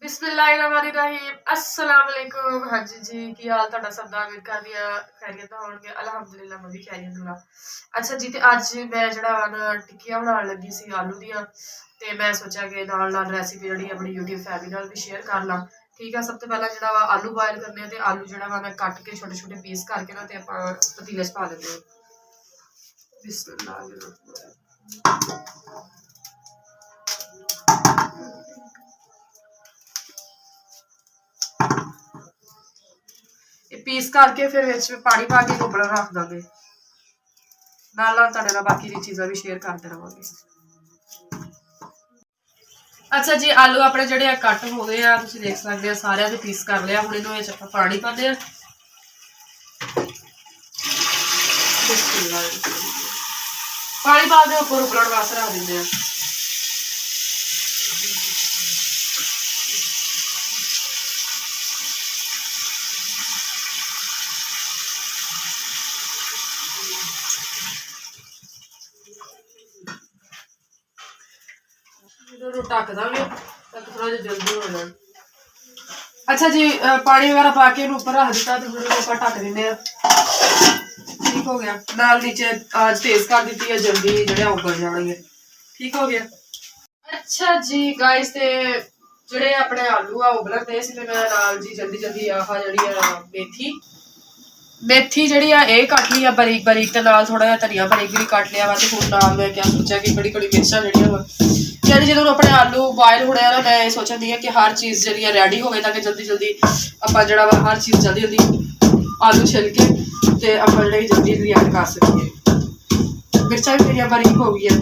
बिस्मिल्लाहिर्रहमानिर्रहीम अस्सलाम वालेकुम। हाँ जी जी की हाल तुहाडा सब दा उम्मीद करदी आ खैरियत होणगे। अल्हम्दुलिल्लाह मैं भी खैरियत हूँ। अच्छा जी, ते अज मैं जेह्ड़ा वा ना टिक्कियां बनान लगी सी आलू दियां, ते मैं सोचेआ कि नाल नाल रैसिपी जेह्ड़ी अपनी यूट्यूब फैमिली नाल भी शेयर कर लां। ठीक है, सब तो पहला जेह्ड़ा वा आलू बॉयल करने, ते आलू जेह्ड़ा वा मैं कट के छोटे छोटे पीस करके ना ते आपां पतीले च पा दिंदे आं। बिस्मिल्लाह। पीस करके फिर विच पानी पा के उबलण रख दांगे। नाल नाल तुहाडे नाल बाकी दी चीज़ां भी शेयर करदे रवांगे। अच्छा जी, आलू अपने जेह्ड़े कट हो गए आ, तुसीं देख सकदे आ सारिਆਂ ਦੇ पीस कर लिया। हुण इहनूं विच आपां पानी पाने आ। पानी पा के उपर उबलण वास्ते रख दिंदे आ। ढक देंगे ताकि थोड़ा जिहा जल्दी हो जाए। अच्छा जी, पानी वगैरह पा के ऊपर रख दिता, तो फिर ऊपर ढक देंगे। ठीक हो गया। नाल नीचे आज तेज कर दी है, जल्दी जो उबल जाएंगे। ठीक हो गया। अच्छा जी गाइस, ते जेडे अपने आलू आ उबलन दे सी, मैं नाल जी जल्दी जल्दी आह जेहड़ी मेथी जेहड़ी ए कट ली बारीक बारीक, ते नाल थोड़ा जिहा धनिया बारीक बारीक कट लिया वा। ते हुण नाल मैं क्या सोचा कि बड़ी बड़ी मिर्चां जेहड़ियां वा, यानी जो अपने आलू बॉयल होने ना, मैं सोचन दी कि हर चीज़ जी रेडी हो, ताकि जल्दी जल्दी आप जरा हर चीज़ जल्दी जल्दी आलू छिल के ते आप जल्दी जल्दी ऐड कर सकिए। मिर्चा भी मेरिया बारीक हो गई है।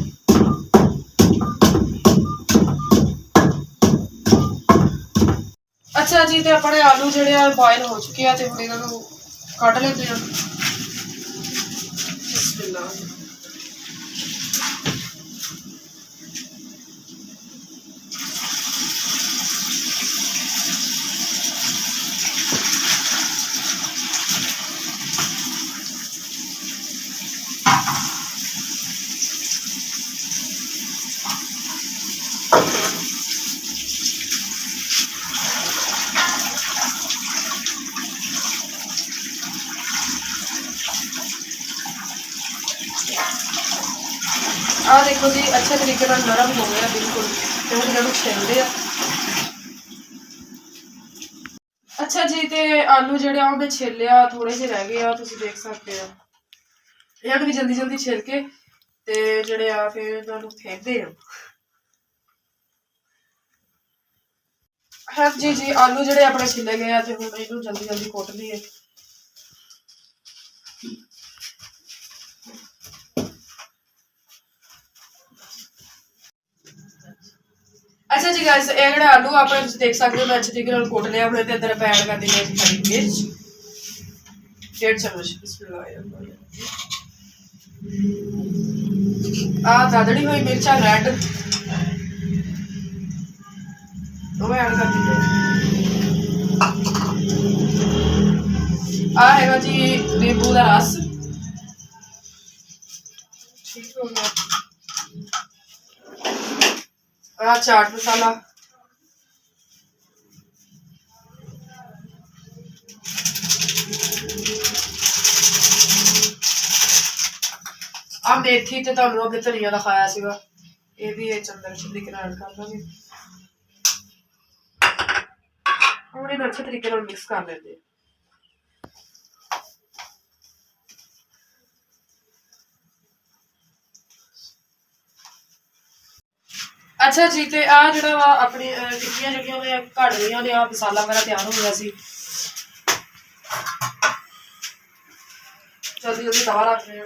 अच्छा जी, तो अपने आलू जो बॉयल हो चुके हैं, तो हम इन्हों कट लेते हैं। आ देखो जी, अच्छे तरीके नरम हो गया बिल्कुल। तो हम इन्हों छिलते हैं। अच्छा जी, तो आलू जोड़े मैं छिल लिया, थोड़े से रह गए, तुम देख सकते हो। इन्हों भी जल्दी जल्दी छिल के जोड़े फिर इन्हों फेंकते हैं। हाँ जी जी, आलू जोड़े अपने छिले गए हैं, तो हम इन्हों जल्दी जल्दी कुट लिए। अच्छा जी गाइस, ये जो आलू आप देख सकते हो, मैं अच्छे तरीके कुट लिया। हम अंदर ऐड कर देंगे हरी मिर्च 1.5 चम्मच। दादड़ी हुई मिर्चा रेड वो ऐड कर देंगे। आ है जी नींबू का रस। ठीक हो गया। चाट मसाला, आ मेथी ते तुहानू अगे धनिया दिखाया सीगा, ये भी अंदर अच्छे तरीके ऐड कर देंगे। हम इन्हें अच्छे तरीके मिक्स कर लेंगे। अच्छा जी, तो आ जो अपनी टिक्कियां जी मैं घट रही ने, आ मसाला मेरा तैयार हो गया सी। जल्दी जल्दी तवा रख रहे हैं।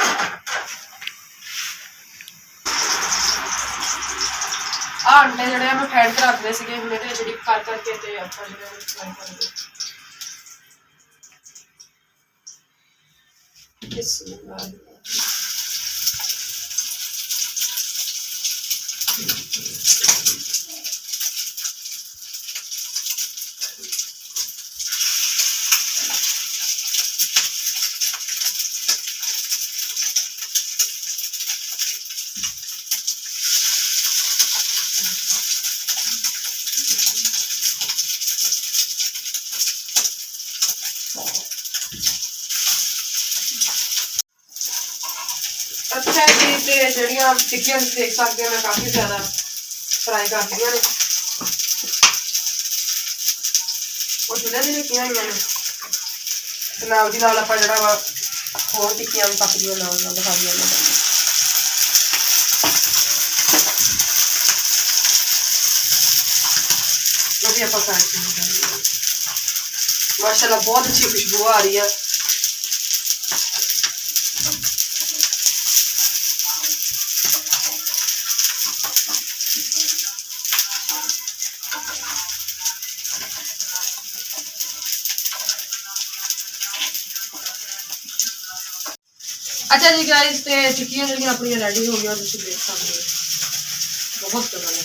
अंडे जोड़े मैं फैट के रख रहे थे, हम डिप कर करके अच्छा जी ते जड़ियां टिक्कियां देख सकते हो मैं काफ़ी ज़्यादा फ्राई कर दियां ने और चुल्हे दी रखियां हुई ने नाल दी नाल आपां जिहड़ा वा होर टिक्कियां भी पकदियां नाल नाल दिखा दियां वो भी आपां फ्राई कर माशाल्लाह बहुत अच्छी खुशबू आ रही है। अच्छा जी गाइस ते टिक्कियां जड़ियां अपनी रेडी हो गई तुसीं देख सकते हो बहुत कमाल है।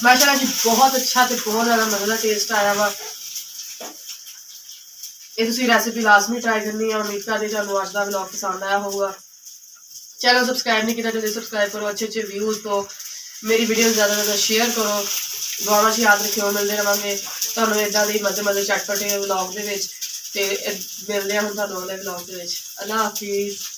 माशाल्लाह जी बहुत अच्छा तो बहुत ज़्यादा मज़ेदार टेस्ट आया वा ये तुसीं रेसिपी लाजमी ट्राई करनी है। उम्मीद करदी तुहानूं अज दा व्लॉग पसंद आया होगा। चैनल सबसक्राइब नहीं किया जल्दी सबसक्राइब करो। अच्छे अच्छे व्यूज़ तो मेरी वीडियो ज़्यादा ज़्यादा शेयर करो। दुआवां च याद रखियो मिलते रहांगे तुहानूं इदां दे मज़े मज़े चटपटे व्लॉग दे विच ते मिलदे हां हुण तुहानूं अगले व्लॉग दे विच। अल्लाह हाफिज़।